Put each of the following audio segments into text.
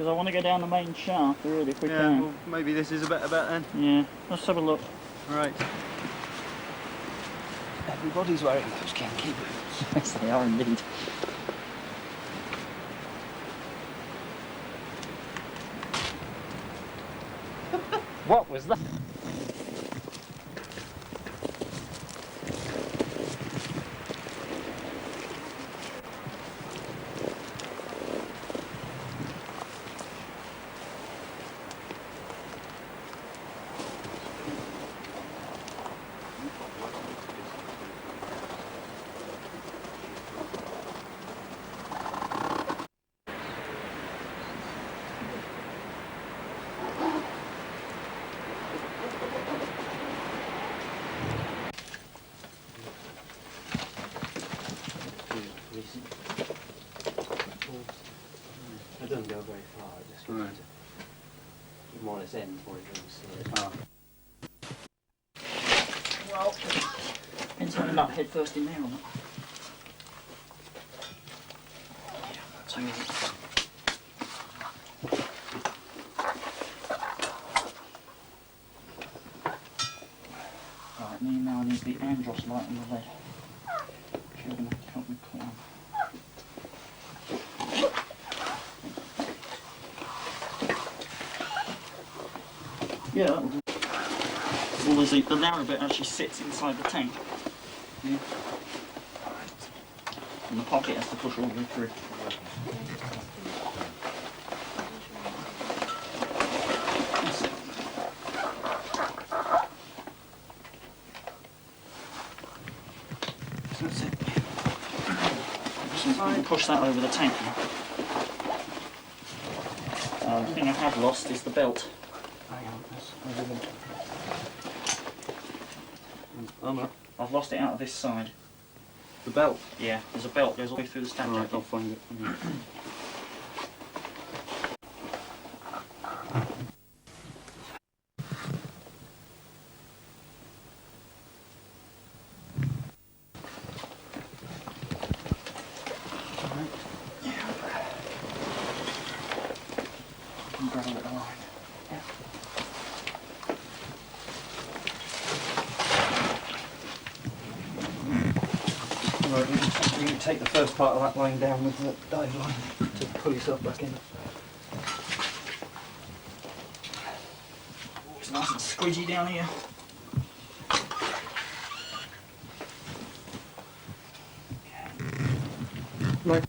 because I want to go down the main shaft, really, if we can. Well, maybe this is a better bet then. Yeah, let's have a look. Right. Everybody's wearing those kinky boots. Yes, they are indeed. What was that? It doesn't go very far, it just goes to more or less end before it goes. Well, depends on that head first in there or not. Yeah, that's too easy. Right, me now need the Andros light on the lead. You're going to help me put on. Yeah, that will do. Well, the narrow bit actually sits inside the tank. Yeah. And the pocket has to push all the way through. That's it. So that's it. Just push that over the tank now. The thing I have lost is the belt. I've lost it out of this side. The belt? Yeah, there's a belt goes all the way through the stack. Right, I'll find it. Grab a little line. Yeah. Right, you can take the first part of that line down with the dive line to pull yourself back in. Oh, it's nice and squidgy down here. Right.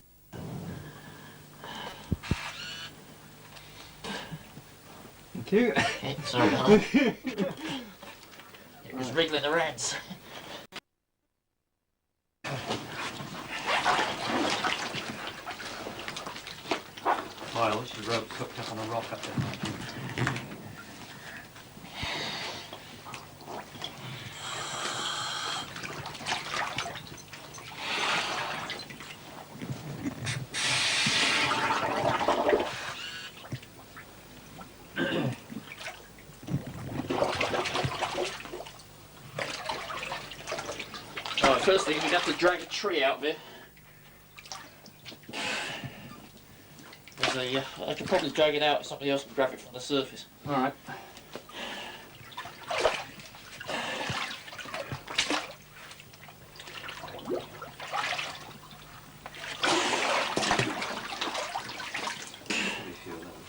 Thank you. Sorry about that. It was wriggling around. I wish the rope hooked up on a rock up there. Alright, first thing, we'd have to drag a tree out of it. I could probably drag it out, somebody else can grab it from the surface. Alright.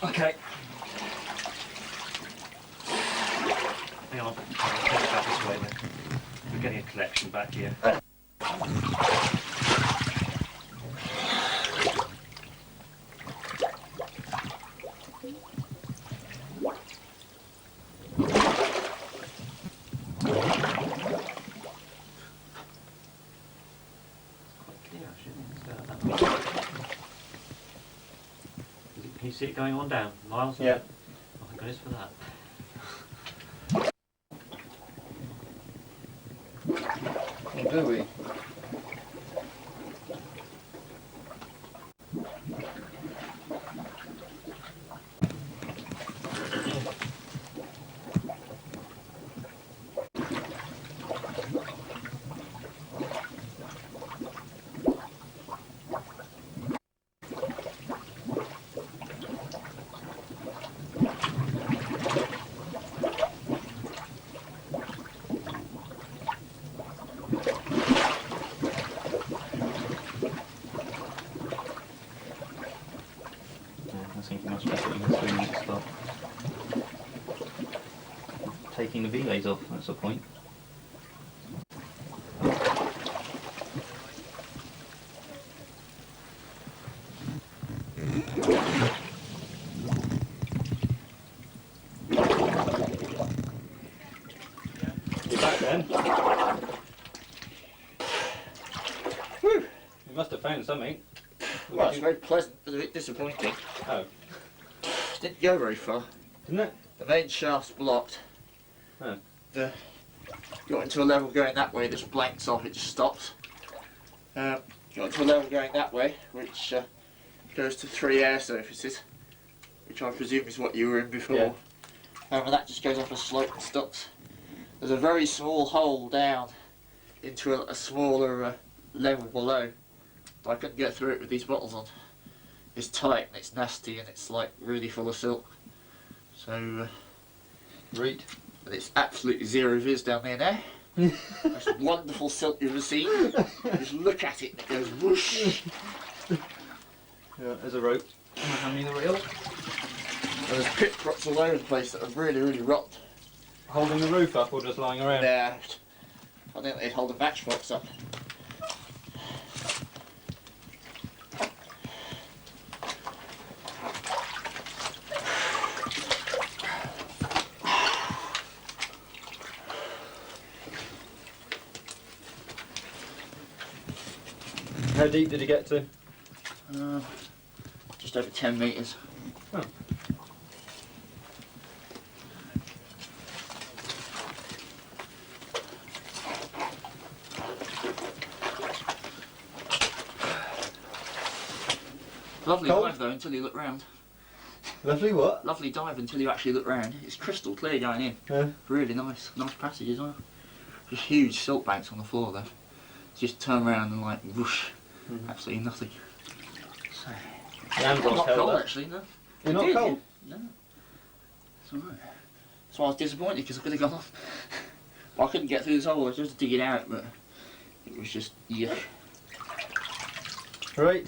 Okay. Hang on, I'll take it back this way then. We're getting a collection back here. Can you see it going on down? Miles? Yeah. Oh, thank goodness for that. Well, do we? taking the relays off, that's the point. You're back then? Whew! You must have found something. Well, it's very pleasant, but a bit disappointing. Oh. Didn't go very far. Didn't it? The main shaft's blocked. Oh. Got into a level going that way, this blanks off, it just stops. Got into a level going that way, which goes to 3 air surfaces, which I presume is what you were in before. Yeah. And that just goes off a slope and stops. There's a very small hole down into a smaller level below. But I couldn't get through it with these bottles on. It's tight and it's nasty and it's like really full of silt. So, Right. but it's absolutely zero viz down there now. Most wonderful silt you've ever seen. Just look at it and it goes whoosh. Yeah, there's a rope. Hand me the reel. And there's pit props all over the place that are really, really rotten. Holding the roof up or just lying around? There. I think they hold a matchbox up. How deep did you get to? Just over 10 metres. Oh. Lovely Cold? dive though until you look round. Lovely what? Lovely dive until you actually look round. It's crystal clear going in. Yeah. Really nice. Nice passage as well. Just huge silt banks on the floor though. Just turn around and like whoosh. Absolutely nothing. So, The handle's not held cold up. actually, no. You're not Did, cold? yeah. No. It's alright. That's why I was disappointed because I could have gone off. Well, I couldn't get through this hole, I was just to dig it out, but it was just, yeah. Right.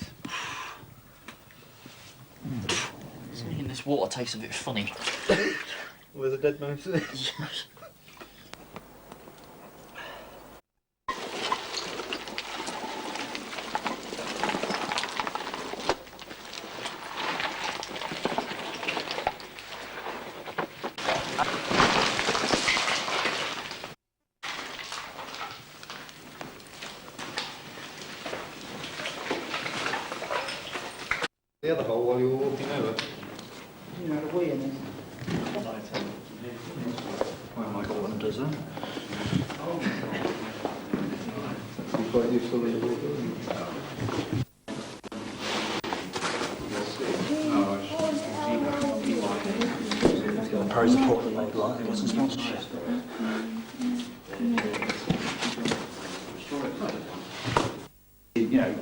It's making this water taste a bit funny. With a dead mouse. The other hole while you were walking over. You know, the wee in it. Oh my god, what does that? It's quite useful that you walk over. Very supportive of the line, it wasn't sponsorship. You know,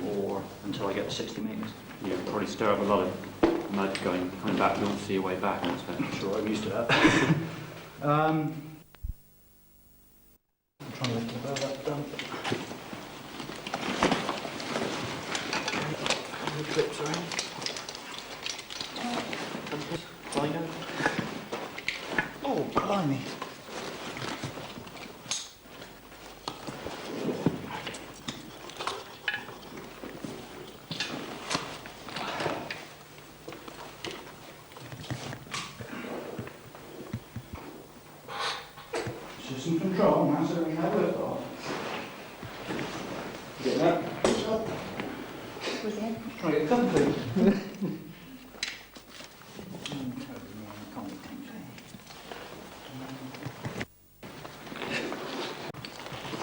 or until I get to 60 metres. Yeah, probably stir up a lot of mud coming back. You want to see your way back. I'm sure I'm used to that. Um, I'm trying to lift the bird up, dump. The clips around. Lino. Oh, blimey. system control, now so we have it off. Get that? Try to get comfy.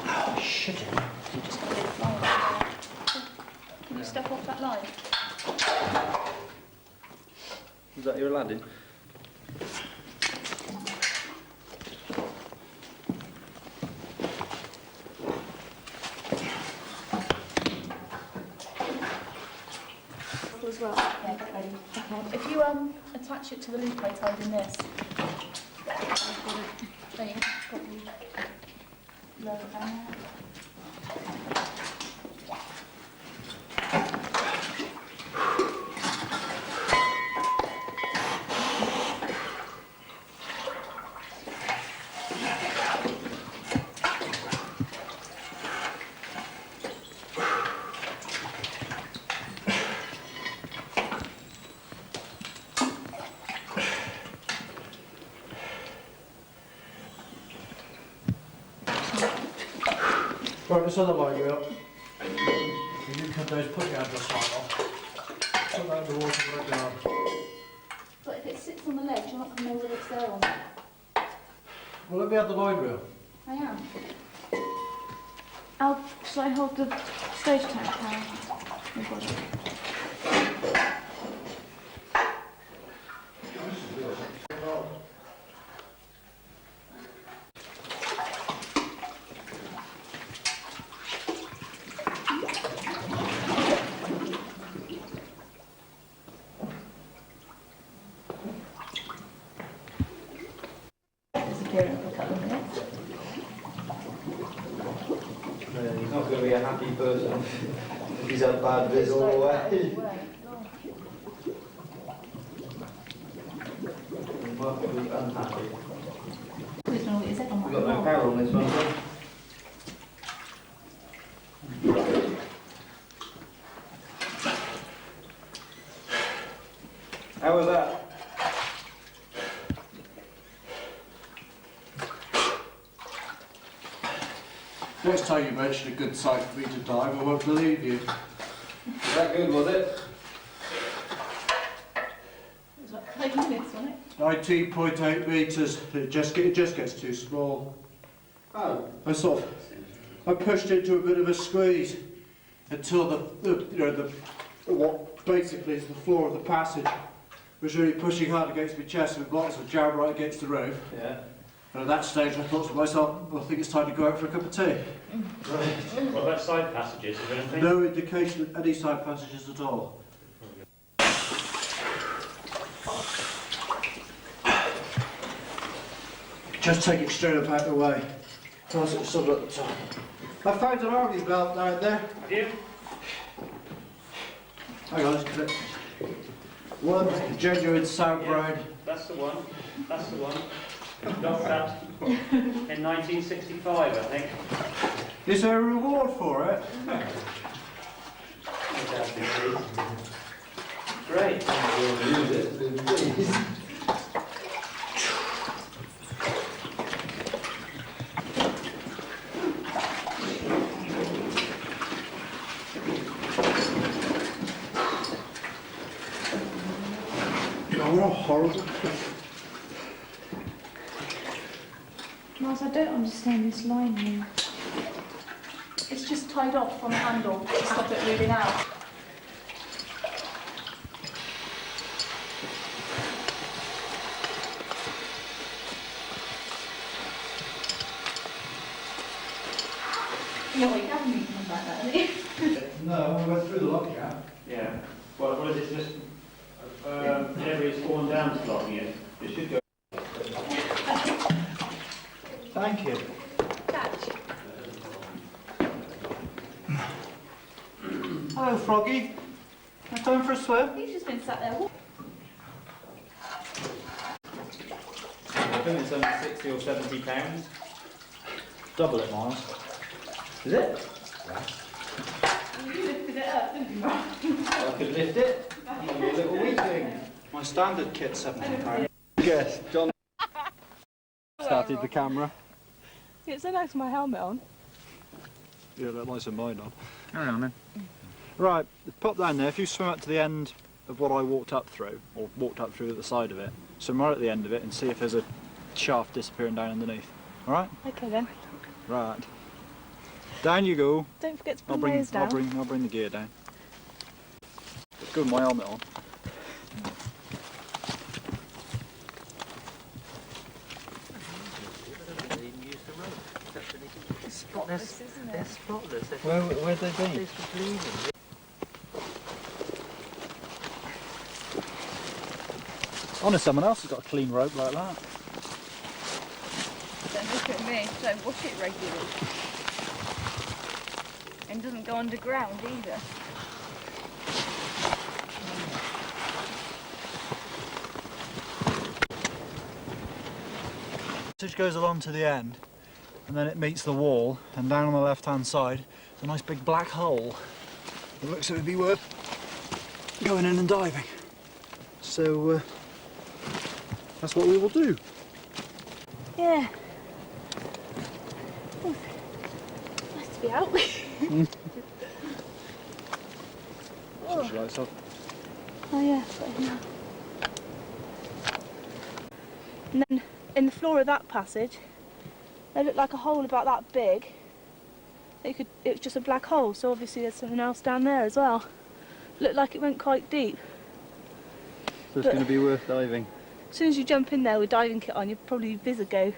Oh, shit. You just got a bit of line. Can you step off that line? Is that your Aladdin? As well. Yeah, get ready. Okay. If you attach it to the loop I tied in this. There you go. Lower down. Right, this other line you up. You cut those, put your address line on. Put that in the water right down. But if it sits on the ledge, you're not going to know whether it's there or not. Well, let me have the line reel. I am. Shall I hold the stage tank? You've got it. Disappearing for a couple of minutes. He's not going to be a happy person if he's had bad viz all the way. He might be unhappy. Who's going to get his head on We've that? got no power on this one, so. How was that? Next time you mention a good site for me to dive, I won't believe you. Was that good, was it? It was like 5 minutes, wasn't it? 19.8 metres. It just gets too small. Oh. I pushed into a bit of a squeeze until what basically is the floor of the passage was really pushing hard against my chest with blocks of jam right against the roof. Yeah. And at that stage I thought to myself, well, I think it's time to go out for a cup of tea. Right. What about side passages? Is there anything? No indication of any side passages at all. Just take it straight up out the way. Toss it sort of at the top. I found an army belt down there. Have you? Hang on, let's get it. One genuine sound brown. That's the one. That's the one. Got that in 1965, I think. Is there a reward for it? Great. Use it, please. Oh, what a horrible. Miles, I don't understand this line here. It's just tied off on the handle to stop it moving out. No, wait, Gavin, you can come back out, hasn't he? No, I went through the lock gap. Yeah. What is it? Just areas fallen down to blocking it. It should go. Thank you. Catch. Hello, Froggy. Have time for a swim? He's just been sat there. I think it's only 60 or 70 pounds. Double it, Miles. Is it? You lifted it up, didn't you, Mark? I could lift it. I'm a little weakling. My standard kit's £70. Yes, John started the camera. It's so nice with my helmet on. Yeah, that nice and mine on. Carry on then. Right, pop down there. If you swim up to the end of what I walked up through, or walked up through at the side of it, swim right at the end of it and see if there's a shaft disappearing down underneath. All right? Okay then. Right. Down you go. Don't forget to put my nose down. I'll bring the gear down. Good with my helmet on. Spotless, isn't it? Where'd they be? Honest, someone else has got a clean rope like that. Don't look at me. Don't wash it regularly. And doesn't go underground either. Passage goes along to the end, and then it meets the wall, and down on the left-hand side, is a nice big black hole. It looks like it would be worth going in and diving. So that's what we will do. Yeah. Ooh. Nice to must be out. Switch the lights off. Oh yeah, put it in now. And then in the floor of that passage, there looked like a hole about that big. It was just a black hole, so obviously there's something else down there as well. Looked like it went quite deep. So it's going to be worth diving. As soon as you jump in there with diving kit on, you'd probably vis a go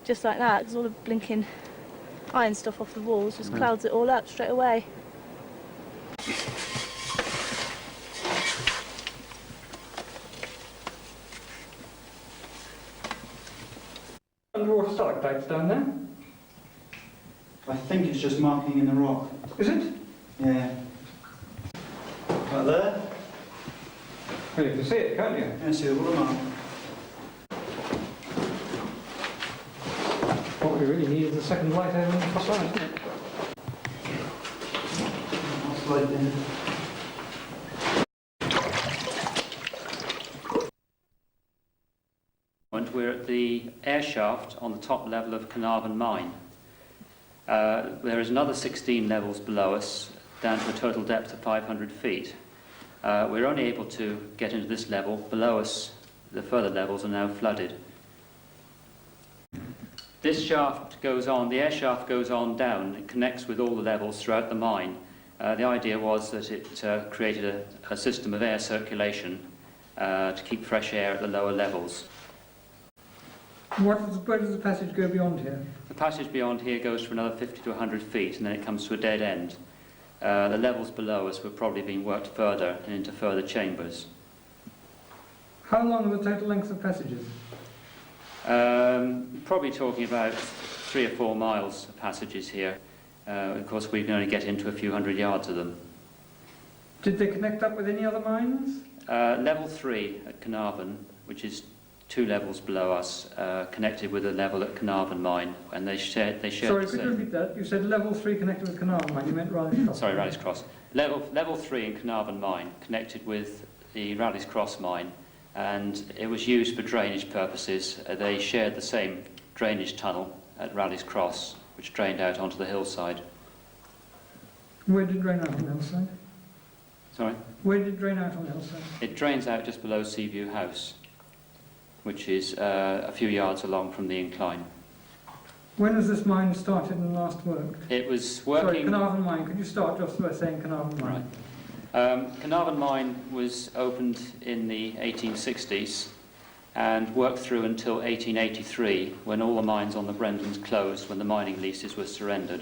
just like that, because all the blinking iron stuff off the walls just clouds it all up straight away. Underwater stalactites down there? I think it's just marking in the rock. Is it? Yeah. Right there? Well, you can see it, can't you? Yeah, see the water mark. What we really need is a second light over on the top right, isn't it? That's light in. We're at the air shaft on the top level of Carnarvon Mine. There is another 16 levels below us, down to a total depth of 500 feet. We're only able to get into this level. Below us, the further levels are now flooded. This shaft goes on, the air shaft goes on down. It connects with all the levels throughout the mine. The idea was that it created a system of air circulation to keep fresh air at the lower levels. Where does the passage go beyond here? The passage beyond here goes for another 50 to 100 feet, and then it comes to a dead end. The levels below us were probably being worked further and into further chambers. How long are the total length of passages? Probably talking about 3 or 4 miles of passages here. Of course, we can only get into a few hundred yards of them. Did they connect up with any other mines? Level 3 at Carnarvon, which is 2 levels below us, connected with a level at Carnarvon Mine, and they shared Sorry, the could you same. repeat that? You said level 3 connected with Carnarvon Mine. You meant Raleigh Cross. Sorry, Raleigh's Cross. Level 3 in Carnarvon Mine, connected with the Raleigh's Cross Mine, and it was used for drainage purposes. They shared the same drainage tunnel at Raleigh's Cross, which drained out onto the hillside. Where did it drain out on the hillside? Sorry? Where did it drain out on the hillside? It drains out just below Seaview House, which is a few yards along from the incline. When was this mine started and last worked? It was Sorry, working... Carnarvon Mine. Could you start just by saying Carnarvon Mine? Right. Carnarvon Mine was opened in the 1860s and worked through until 1883, when all the mines on the Brendans closed, when the mining leases were surrendered.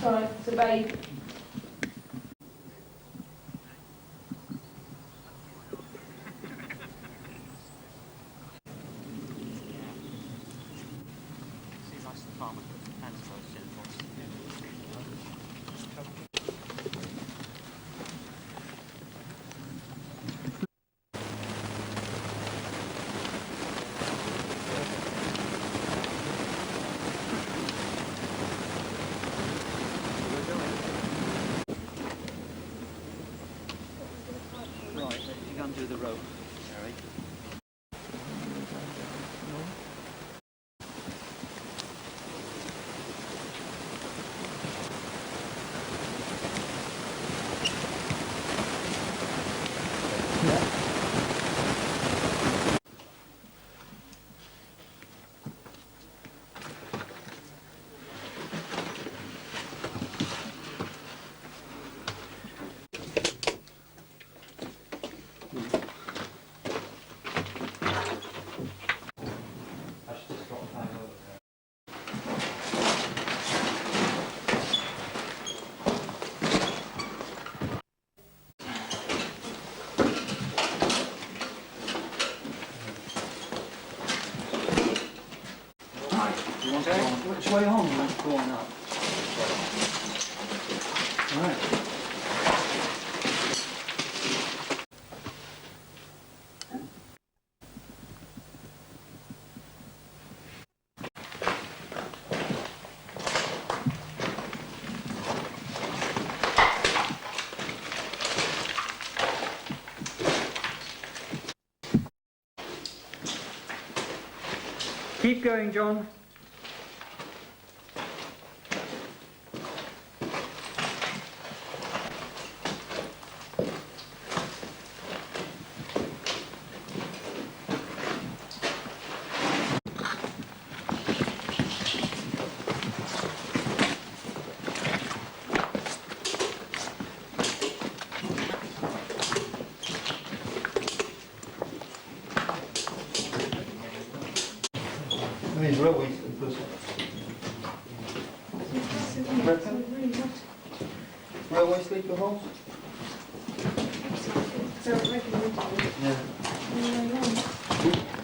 Sorry, it's a babe. Right, you can undo the rope, Harry. Which way on? You want going up? Right. Keep going, John. These railway sleepers. Railway sleeper holes? Yeah.